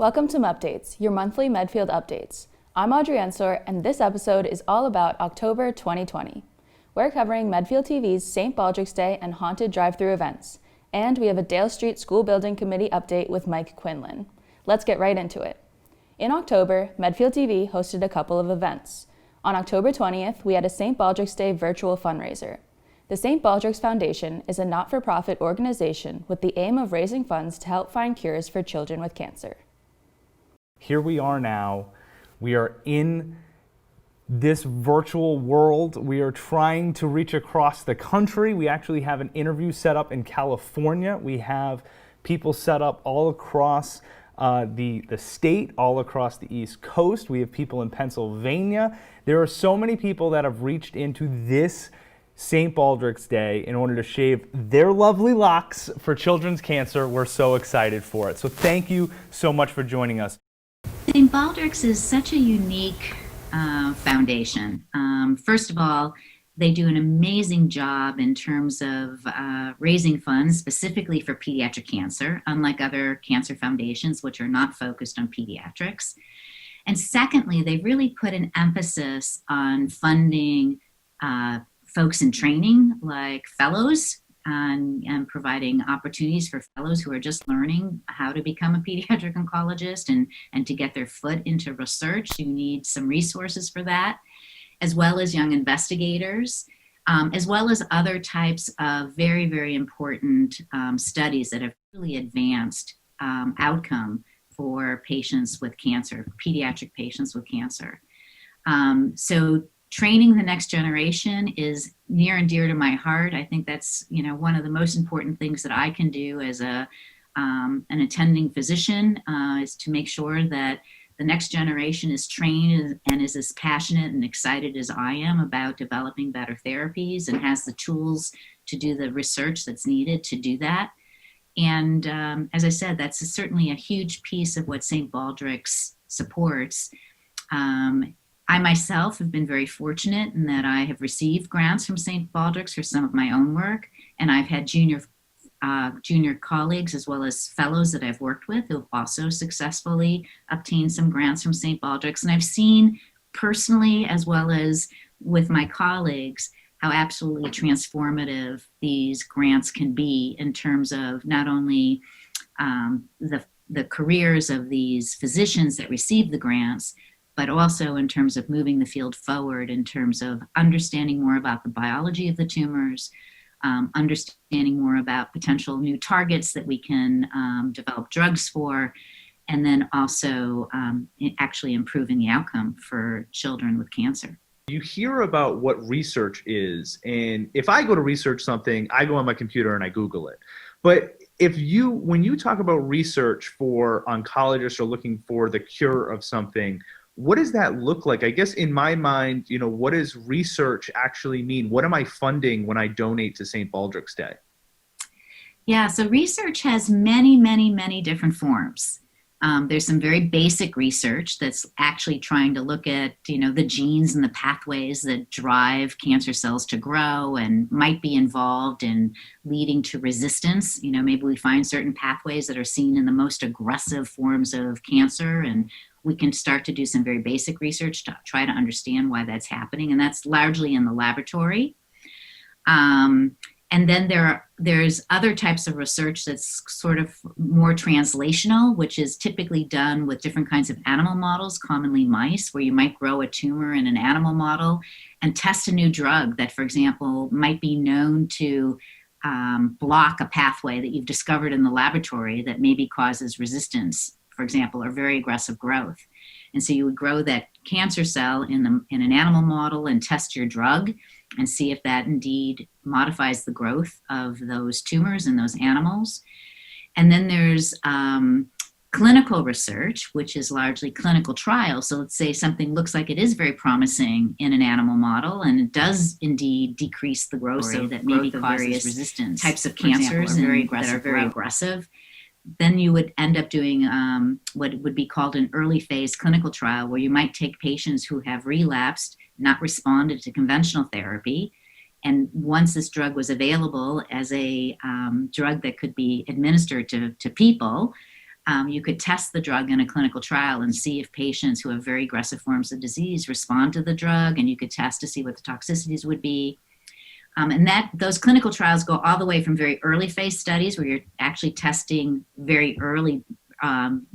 Welcome to Mupdates, your monthly Medfield updates. I'm Audrey Ensor, and this episode is all about October 2020. We're covering Medfield TV's St. Baldrick's Day and Haunted Drive-Thru events, and we have a Dale Street School Building Committee update with Mike Quinlan. Let's get right into it. In October, Medfield TV hosted a couple of events. On October 20th, we had a St. Baldrick's Day virtual fundraiser. The St. Baldricks Foundation is a not-for-profit organization with the aim of raising funds to help find cures for children with cancer. Here we are now. We are in this virtual world. We are trying to reach across the country. We actually have an interview set up in California. We have people set up all across the state, all across the East Coast. We have people in Pennsylvania. There are so many people that have reached into this St. Baldrick's Day in order to shave their lovely locks for children's cancer. We're so excited for it. So thank you so much for joining us. St. Baldrick's is such a unique foundation. First of all, they do an amazing job in terms of raising funds specifically for pediatric cancer, unlike other cancer foundations which are not focused on pediatrics. And secondly, they really put an emphasis on funding folks in training like fellows and providing opportunities for fellows who are just learning how to become a pediatric oncologist and to get their foot into research. You need some resources for that, as well as young investigators, as well as other types of very, very important studies that have really advanced outcome for patients with cancer, pediatric patients with cancer. So training the next generation is near and dear to my heart. I think that's, one of the most important things that I can do as an attending physician is to make sure that the next generation is trained and is as passionate and excited as I am about developing better therapies and has the tools to do the research that's needed to do that. And as I said, that's certainly a huge piece of what St. Baldrick's supports. I myself have been very fortunate in that I have received grants from St. Baldrick's for some of my own work, and I've had junior colleagues as well as fellows that I've worked with who have also successfully obtained some grants from St. Baldrick's. And I've seen personally, as well as with my colleagues, how absolutely transformative these grants can be in terms of not only the careers of these physicians that receive the grants, but also in terms of moving the field forward in terms of understanding more about the biology of the tumors, understanding more about potential new targets that we can develop drugs for, and then also actually improving the outcome for children with cancer. You hear about what research is, and if I go to research something, I go on my computer and I Google it. But when you talk about research for oncologists or looking for the cure of something, what does that look like? I guess in my mind, what does research actually mean? What am I funding when I donate to St. Baldrick's Day? Yeah, so research has many, many, many different forms. There's some very basic research that's actually trying to look at, the genes and the pathways that drive cancer cells to grow and might be involved in leading to resistance. Maybe we find certain pathways that are seen in the most aggressive forms of cancer, and we can start to do some very basic research to try to understand why that's happening. And that's largely in the laboratory. And then there's other types of research that's sort of more translational, which is typically done with different kinds of animal models, commonly mice, where you might grow a tumor in an animal model and test a new drug that, for example, might be known to block a pathway that you've discovered in the laboratory that maybe causes resistance, for example, or very aggressive growth. And so you would grow that cancer cell in an animal model and test your drug and see if that indeed modifies the growth of those tumors in those animals. And then there's clinical research, which is largely clinical trials. So let's say something looks like it is very promising in an animal model, and it does indeed decrease the growth, so that maybe causes resistance types of cancers that are very aggressive. Then you would end up doing what would be called an early phase clinical trial, where you might take patients who have relapsed, not responded to conventional therapy, and once this drug was available as a drug that could be administered to people, You could test the drug in a clinical trial and see if patients who have very aggressive forms of disease respond to the drug, and you could test to see what the toxicities would be. And those clinical trials go all the way from very early phase studies where you're actually testing very early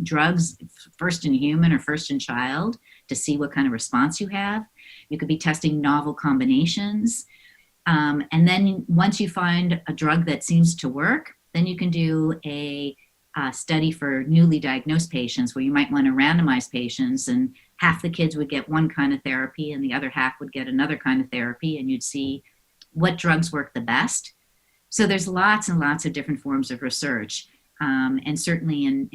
drugs, first in human or first in child, to see what kind of response you have. You could be testing novel combinations. And then once you find a drug that seems to work, then you can do a study for newly diagnosed patients where you might want to randomize patients, and half the kids would get one kind of therapy and the other half would get another kind of therapy, and you'd see what drugs work the best. So there's lots and lots of different forms of research. And certainly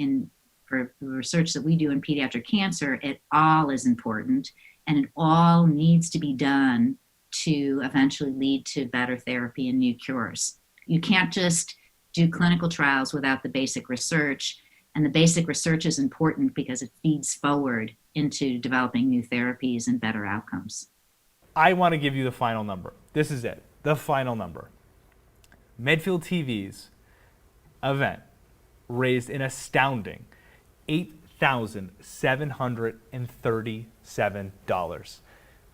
for the research that we do in pediatric cancer, it all is important, and it all needs to be done to eventually lead to better therapy and new cures. You can't just do clinical trials without the basic research, and the basic research is important because it feeds forward into developing new therapies and better outcomes. I want to give you the final number. This is it, the final number. Medfield TV's event raised an astounding $8,737.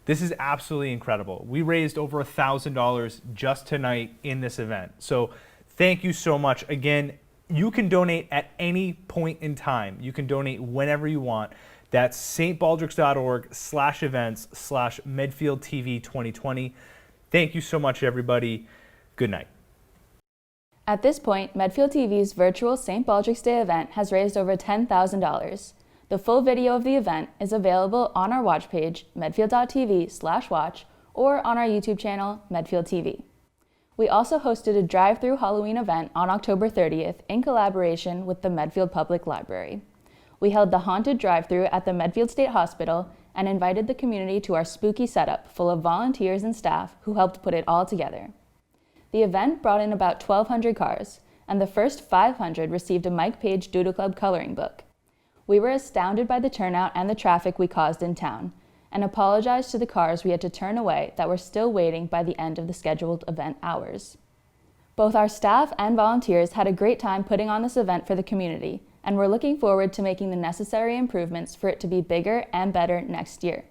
This is absolutely incredible. We raised over $1,000 just tonight in this event. So thank you so much. Again, you can donate at any point in time. You can donate whenever you want. That's stbaldricks.org/events/Medfield TV 2020. Thank you so much, everybody. Good night. At this point, Medfield TV's virtual St. Baldrick's Day event has raised over $10,000. The full video of the event is available on our watch page, medfield.tv/watch, or on our YouTube channel, Medfield TV. We also hosted a drive-through Halloween event on October 30th in collaboration with the Medfield Public Library. We held the haunted drive-through at the Medfield State Hospital and invited the community to our spooky setup full of volunteers and staff who helped put it all together. The event brought in about 1,200 cars, and the first 500 received a Mike Page Doodle Club coloring book. We were astounded by the turnout and the traffic we caused in town, and apologized to the cars we had to turn away that were still waiting by the end of the scheduled event hours. Both our staff and volunteers had a great time putting on this event for the community, and we're looking forward to making the necessary improvements for it to be bigger and better next year.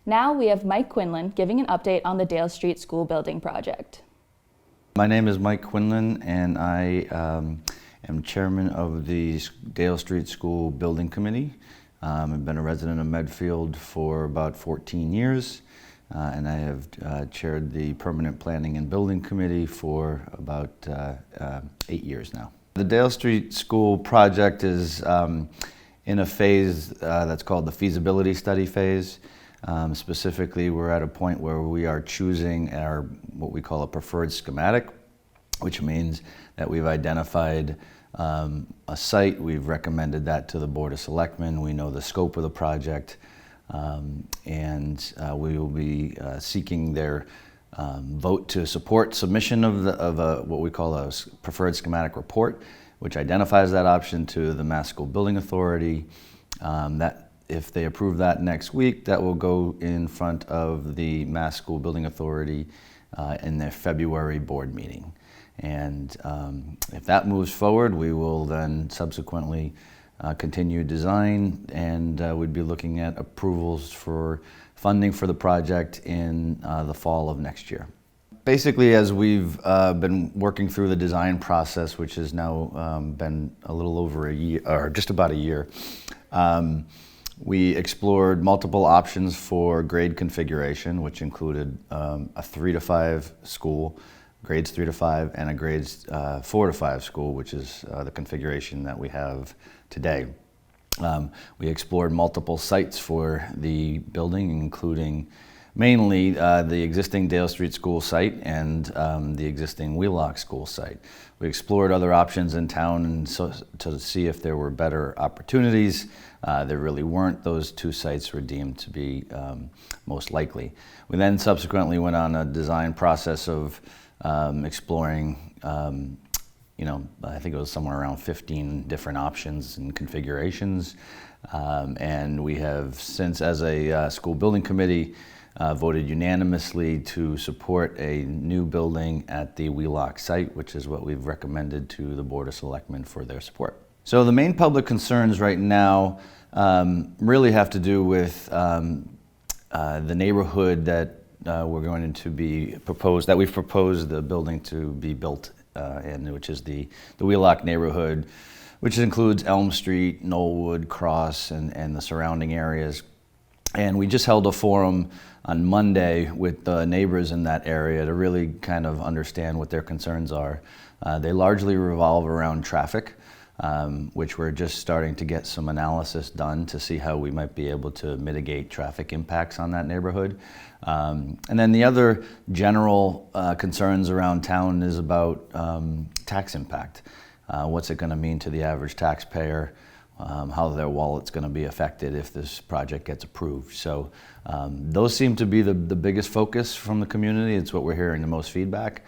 Now we have Mike Quinlan giving an update on the Dale Street School building project. My name is Mike Quinlan, and I am chairman of the Dale Street School Building Committee. I've been a resident of Medfield for about 14 years, and I have chaired the Permanent Planning and Building Committee for about 8 years now. The Dale Street School project is in a phase that's called the feasibility study phase. Specifically, we're at a point where we are choosing what we call a preferred schematic, which means that we've identified a site, we've recommended that to the Board of Selectmen, we know the scope of the project, and we will be seeking their vote to support submission of what we call a preferred schematic report, which identifies that option to the Mass School Building Authority. If they approve that next week, that will go in front of the Mass School Building Authority in their February board meeting. And if that moves forward, we will then subsequently continue design, and we'd be looking at approvals for funding for the project in the fall of next year. Basically, as we've been working through the design process, which has now been a little over a year, or just about a year, we explored multiple options for grade configuration, which included a 3 to 5 school, grades 3 to 5, and a grades 4 to 5 school, which is the configuration that we have today. We explored multiple sites for the building, including mainly the existing Dale Street School site and the existing Wheelock School site. We explored other options in town and to see if there were better opportunities. There really weren't. Those two sites were deemed to be most likely. We then subsequently went on a design process of exploring, I think it was somewhere around 15 different options and configurations. And we have since, as a school building committee, voted unanimously to support a new building at the Wheelock site, which is what we've recommended to the Board of Selectmen for their support. So the main public concerns right now really have to do with the neighborhood that we're going to be proposed, that we've proposed the building to be built in, which is the Wheelock neighborhood, which includes Elm Street, Knollwood, Cross, and the surrounding areas. And we just held a forum on Monday with the neighbors in that area to really kind of understand what their concerns are. They largely revolve around traffic, which we're just starting to get some analysis done to see how we might be able to mitigate traffic impacts on that neighborhood. And then the other general concerns around town is about tax impact. What's it going to mean to the average taxpayer? How their wallet's going to be affected if this project gets approved. So those seem to be the biggest focus from the community. It's what we're hearing the most feedback.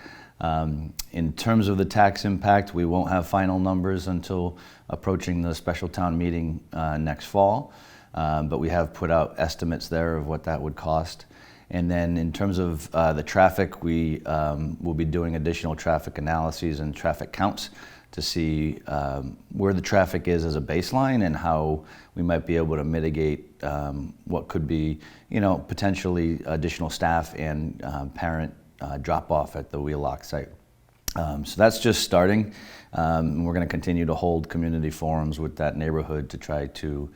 In terms of the tax impact, we won't have final numbers until approaching the special town meeting next fall, but we have put out estimates there of what that would cost. And then in terms of the traffic, we will be doing additional traffic analyses and traffic counts to see where the traffic is as a baseline and how we might be able to mitigate what could be, potentially additional staff and parent drop-off at the Wheelock site. So that's just starting. We're going to continue to hold community forums with that neighborhood to try to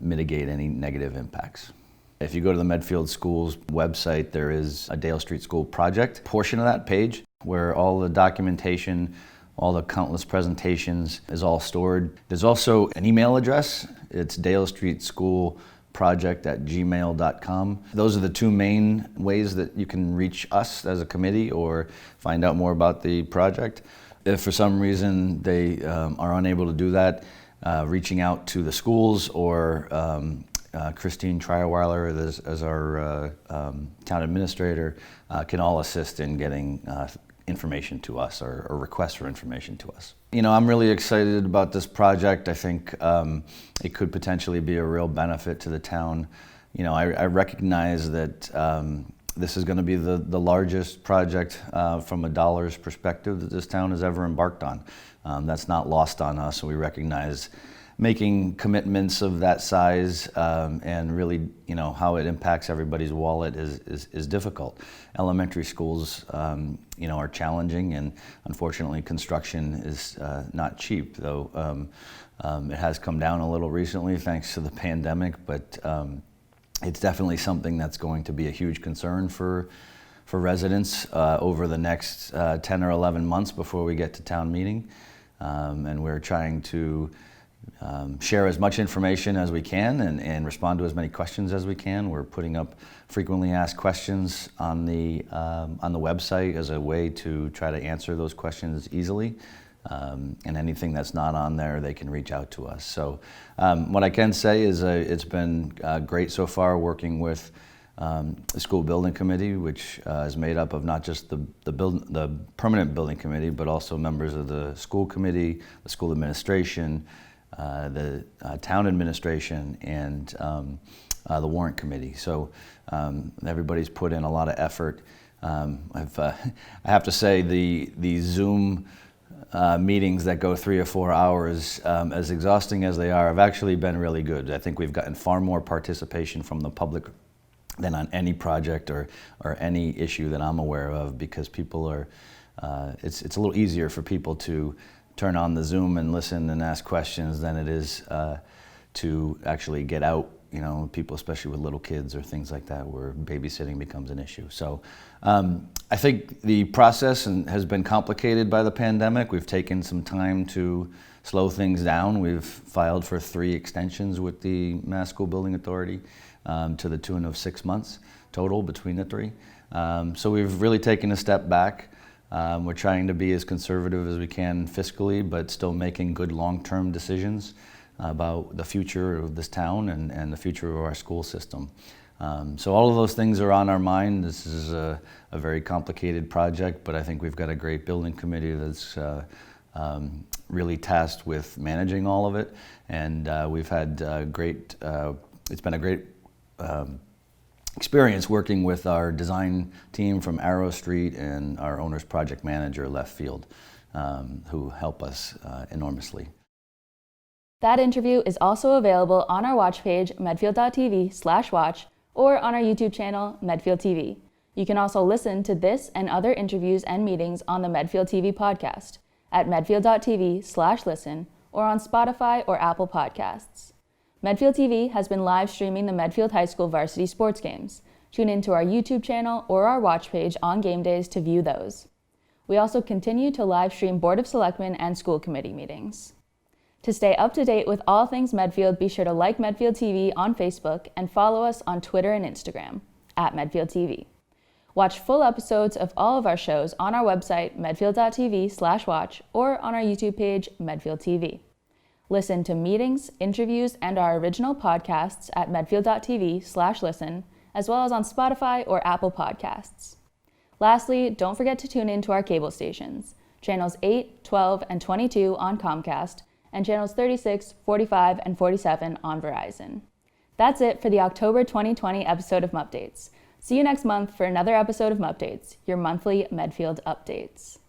mitigate any negative impacts. If you go to the Medfield Schools website, there is a Dale Street School project portion of that page where all the documentation, all the countless presentations is all stored. There's also an email address. It's dalestreetschoolproject@gmail.com. Those are the two main ways that you can reach us as a committee or find out more about the project. If for some reason they are unable to do that, reaching out to the schools or Christine Trierweiler as our town administrator can all assist in getting information to us or requests for information to us. I'm really excited about this project. I think it could potentially be a real benefit to the town. I recognize that this is going to be the largest project from a dollars perspective that this town has ever embarked on. That's not lost on us. We recognize making commitments of that size and really, how it impacts everybody's wallet is difficult. Elementary schools, are challenging, and unfortunately, construction is not cheap. Though it has come down a little recently thanks to the pandemic, but it's definitely something that's going to be a huge concern for residents over the next 10 or 11 months before we get to town meeting, and we're trying to share as much information as we can and respond to as many questions as we can. We're putting up frequently asked questions on the website as a way to try to answer those questions easily. And anything that's not on there, they can reach out to us. So what I can say is it's been great so far working with the school building committee, which is made up of not just the permanent building committee, but also members of the school committee, the school administration, the town administration, and the warrant committee. So everybody's put in a lot of effort. I have to say the Zoom meetings that go 3 or 4 hours, as exhausting as they are, have actually been really good. I think we've gotten far more participation from the public than on any project or any issue that I'm aware of, because people are, it's a little easier for people to turn on the Zoom and listen and ask questions than it is to actually get out, people, especially with little kids or things like that, where babysitting becomes an issue. So I think the process has been complicated by the pandemic. We've taken some time to slow things down. We've filed for 3 extensions with the Mass School Building Authority to the tune of 6 months total between the 3. So we've really taken a step back. We're trying to be as conservative as we can fiscally, but still making good long-term decisions about the future of this town and the future of our school system. So all of those things are on our mind. This is a very complicated project, but I think we've got a great building committee that's really tasked with managing all of it. And we've had it's been a great experience working with our design team from Arrow Street and our owner's project manager, Left Field, who help us enormously. That interview is also available on our watch page, medfield.tv/watch, or on our YouTube channel, Medfield TV. You can also listen to this and other interviews and meetings on the Medfield TV podcast at medfield.tv/listen or on Spotify or Apple Podcasts. Medfield TV has been live streaming the Medfield High School varsity sports games. Tune into our YouTube channel or our watch page on game days to view those. We also continue to live stream Board of Selectmen and school committee meetings. To stay up to date with all things Medfield, be sure to like Medfield TV on Facebook and follow us on Twitter and Instagram at Medfield TV. Watch full episodes of all of our shows on our website, medfield.tv/watch, or on our YouTube page, Medfield TV. Listen to meetings, interviews, and our original podcasts at medfield.tv/listen, as well as on Spotify or Apple Podcasts. Lastly, don't forget to tune in to our cable stations, channels 8, 12, and 22 on Comcast, and channels 36, 45, and 47 on Verizon. That's it for the October 2020 episode of Mupdates. See you next month for another episode of Mupdates, your monthly Medfield updates.